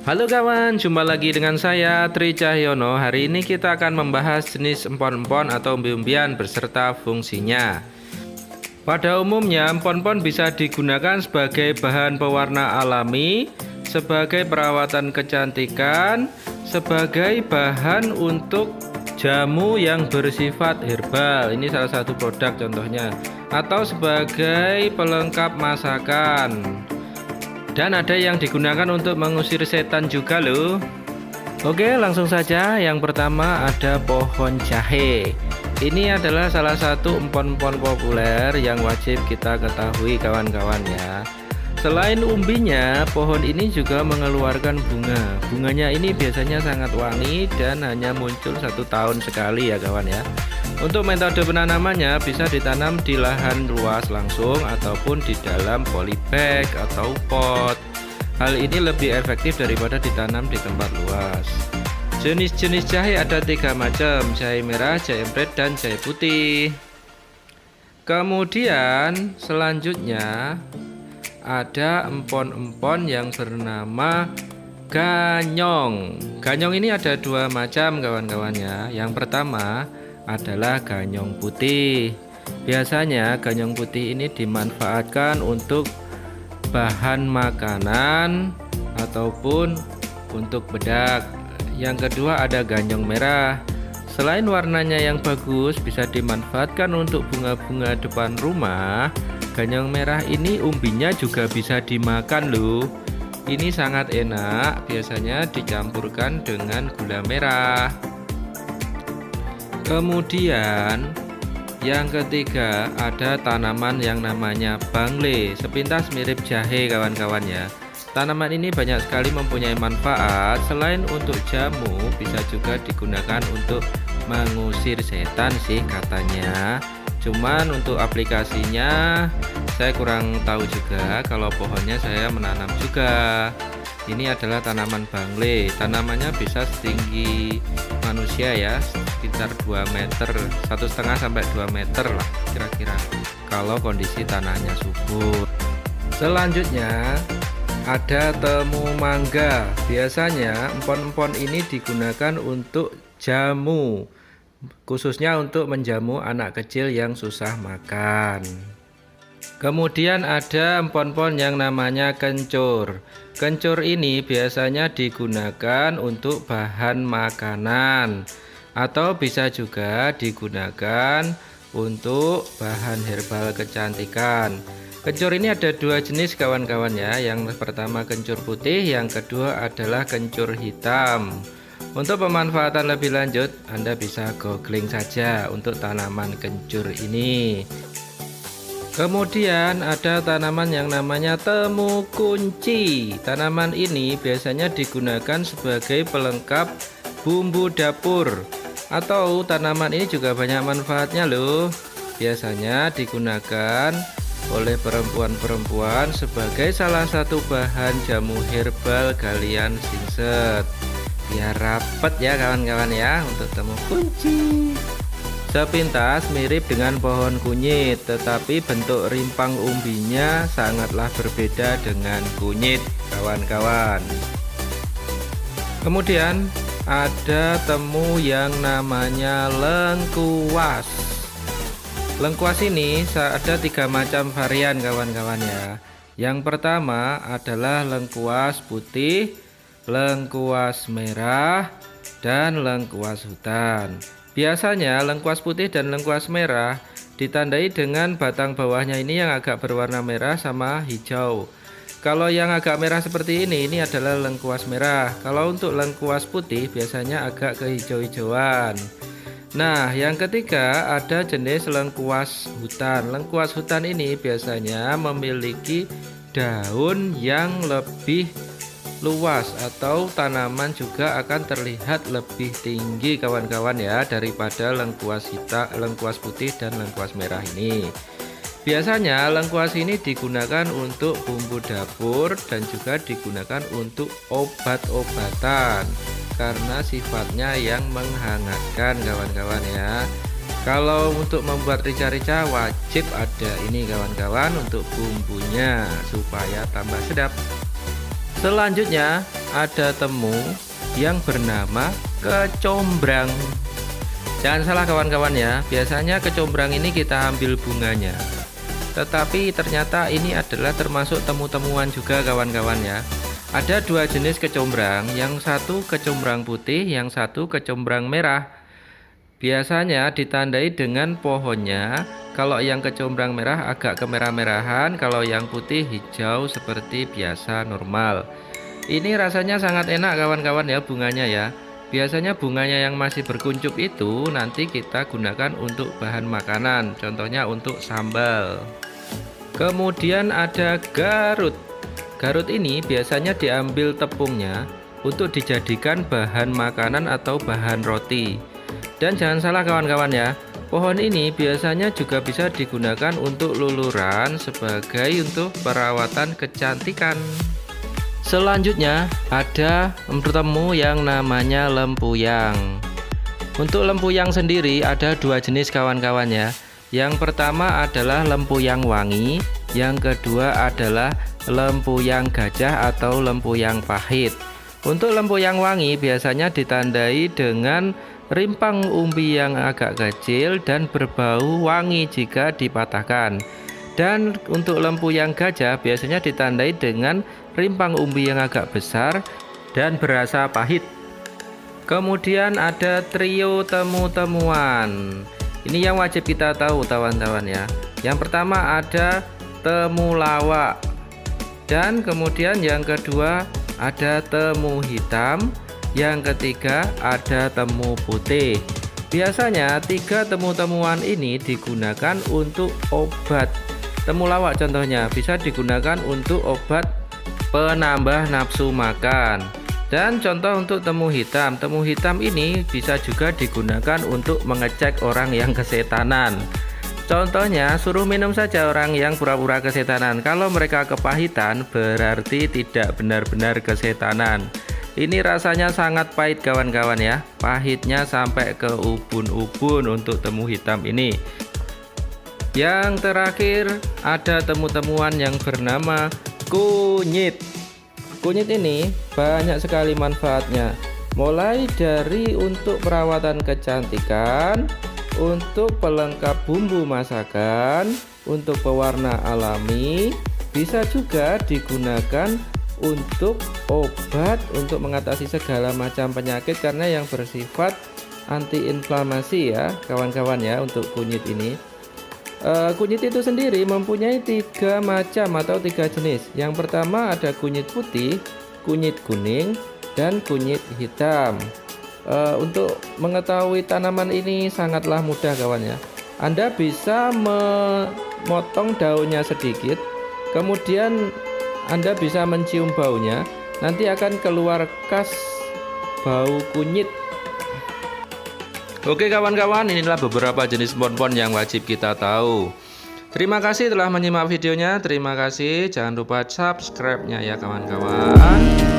Halo kawan, jumpa lagi dengan saya Tri Cahyono. Hari ini kita akan membahas jenis empon-empon atau umbi-umbian beserta fungsinya. Pada umumnya, empon-empon bisa digunakan sebagai bahan pewarna alami, sebagai perawatan kecantikan, sebagai bahan untuk jamu yang bersifat herbal. Ini salah satu produk contohnya, atau sebagai pelengkap masakan. Dan ada yang digunakan untuk mengusir setan juga loh. Oke, langsung saja. Yang pertama ada pohon jahe. Ini adalah salah satu empon-empon populer yang wajib kita ketahui kawan-kawan ya. Selain umbinya, pohon ini juga mengeluarkan bunga. Bunganya ini biasanya sangat wangi dan hanya muncul 1 tahun sekali ya kawan ya. Untuk metode penanamannya bisa ditanam di lahan luas langsung ataupun di dalam polybag atau pot. Hal ini lebih efektif daripada ditanam di tempat luas. Jenis-jenis jahe ada 3 macam, jahe merah, jahe empret, dan jahe putih. Kemudian selanjutnya ada empon-empon yang bernama ganyong. Ganyong ini ada 2 macam kawan-kawannya. Yang pertama adalah ganyong putih. Biasanya ganyong putih ini dimanfaatkan untuk bahan makanan ataupun untuk bedak. Yang kedua ada ganyong merah. Selain warnanya yang bagus, bisa dimanfaatkan untuk bunga-bunga depan rumah. Ganyong merah ini umbinya juga bisa dimakan loh. Ini sangat enak, biasanya dicampurkan dengan gula merah. Kemudian yang ketiga ada tanaman yang namanya bangle. Sepintas mirip jahe kawan-kawan ya. Tanaman ini banyak sekali mempunyai manfaat. Selain untuk jamu, bisa juga digunakan untuk mengusir setan sih katanya. Cuman untuk aplikasinya saya kurang tahu juga. Kalau pohonnya saya menanam juga. Ini adalah tanaman bangle. Tanamannya bisa setinggi manusia ya, sekitar 2 meter, 1,5 sampai 2 meter lah kira-kira kalau kondisi tanahnya subur. Selanjutnya ada temu mangga. Biasanya empon-empon ini digunakan untuk jamu, khususnya untuk menjamu anak kecil yang susah makan. Kemudian ada empon-empon yang namanya kencur. Kencur ini biasanya digunakan untuk bahan makanan atau bisa juga digunakan untuk bahan herbal kecantikan. Kencur ini ada 2 jenis kawan-kawan ya. Yang pertama kencur putih, yang kedua adalah kencur hitam. Untuk pemanfaatan lebih lanjut, Anda bisa googling saja untuk tanaman kencur ini. Kemudian ada tanaman yang namanya temu kunci. Tanaman ini biasanya digunakan sebagai pelengkap bumbu dapur. Atau tanaman ini juga banyak manfaatnya loh. Biasanya digunakan oleh perempuan-perempuan sebagai salah satu bahan jamu herbal galian singset. Biar rapet ya kawan-kawan ya untuk temu kunci. Sepintas mirip dengan pohon kunyit, tetapi bentuk rimpang umbinya sangatlah berbeda dengan kunyit kawan-kawan. Kemudian ada temu yang namanya lengkuas. Lengkuas ini ada 3 macam varian kawan-kawan ya. Yang pertama adalah lengkuas putih, lengkuas merah, dan lengkuas hutan. Biasanya lengkuas putih dan lengkuas merah ditandai dengan batang bawahnya ini yang agak berwarna merah sama hijau. Kalau yang agak merah seperti ini adalah lengkuas merah. Kalau untuk lengkuas putih biasanya agak kehijau-hijauan. Nah, yang ketiga ada jenis lengkuas hutan. Lengkuas hutan ini biasanya memiliki daun yang lebih luas atau tanaman juga akan terlihat lebih tinggi kawan-kawan ya daripada lengkuas hitam, lengkuas putih dan lengkuas merah ini. Biasanya lengkuas ini digunakan untuk bumbu dapur dan juga digunakan untuk obat-obatan karena sifatnya yang menghangatkan kawan-kawan ya. Kalau untuk membuat rica-rica wajib ada ini kawan-kawan untuk bumbunya supaya tambah sedap. Selanjutnya ada temu yang bernama kecombrang. Jangan salah kawan-kawan ya, biasanya kecombrang ini kita ambil bunganya. Tetapi ternyata ini adalah termasuk temu-temuan juga kawan-kawan ya. Ada dua jenis kecombrang, yang satu kecombrang putih, yang satu kecombrang merah. Biasanya ditandai dengan pohonnya. Kalau yang kecombrang merah agak kemerah-merahan, kalau yang putih hijau seperti biasa normal. Ini rasanya sangat enak kawan-kawan ya bunganya ya. Biasanya bunganya yang masih berkuncup itu nanti kita gunakan untuk bahan makanan, contohnya untuk sambal. Kemudian ada garut. Garut ini biasanya diambil tepungnya untuk dijadikan bahan makanan atau bahan roti. Dan jangan salah kawan-kawan ya, pohon ini biasanya juga bisa digunakan untuk luluran sebagai untuk perawatan kecantikan. Selanjutnya ada temu yang namanya lempuyang. Untuk lempuyang sendiri ada dua jenis kawan-kawan ya. Yang pertama adalah lempuyang wangi, yang kedua adalah lempuyang gajah atau lempuyang pahit. Untuk lempuyang wangi biasanya ditandai dengan rimpang umbi yang agak kecil dan berbau wangi jika dipatahkan. Dan untuk lempuyang gajah biasanya ditandai dengan rimpang umbi yang agak besar dan berasa pahit. Kemudian ada trio temu-temuan. Ini yang wajib kita tahu kawan-kawan ya. Yang pertama ada temulawak. Dan kemudian yang kedua ada temu hitam. Yang ketiga ada temu putih. Biasanya tiga temu-temuan ini digunakan untuk obat. Temulawak contohnya bisa digunakan untuk obat penambah nafsu makan. Dan contoh untuk temu hitam ini bisa juga digunakan untuk mengecek orang yang kesetanan. Contohnya suruh minum saja orang yang pura-pura kesetanan. Kalau mereka kepahitan berarti tidak benar-benar kesetanan. Ini rasanya sangat pahit kawan-kawan ya. Pahitnya sampai ke ubun-ubun untuk temu hitam ini. Yang terakhir ada temu-temuan yang bernama kunyit. Kunyit ini banyak sekali manfaatnya. Mulai dari untuk perawatan kecantikan, untuk pelengkap bumbu masakan, untuk pewarna alami, bisa juga digunakan untuk obat untuk mengatasi segala macam penyakit karena yang bersifat antiinflamasi ya kawan-kawan ya untuk kunyit ini. Kunyit itu sendiri mempunyai 3 macam atau 3 jenis. Yang pertama ada kunyit putih, kunyit kuning, dan kunyit hitam. Untuk mengetahui tanaman ini sangatlah mudah kawan ya. Anda bisa memotong daunnya sedikit, kemudian Anda bisa mencium baunya, nanti akan keluar khas bau kunyit. Oke kawan-kawan, inilah beberapa jenis pohon-pohon yang wajib kita tahu. Terima kasih telah menyimak videonya. Terima kasih, jangan lupa subscribe-nya ya kawan-kawan.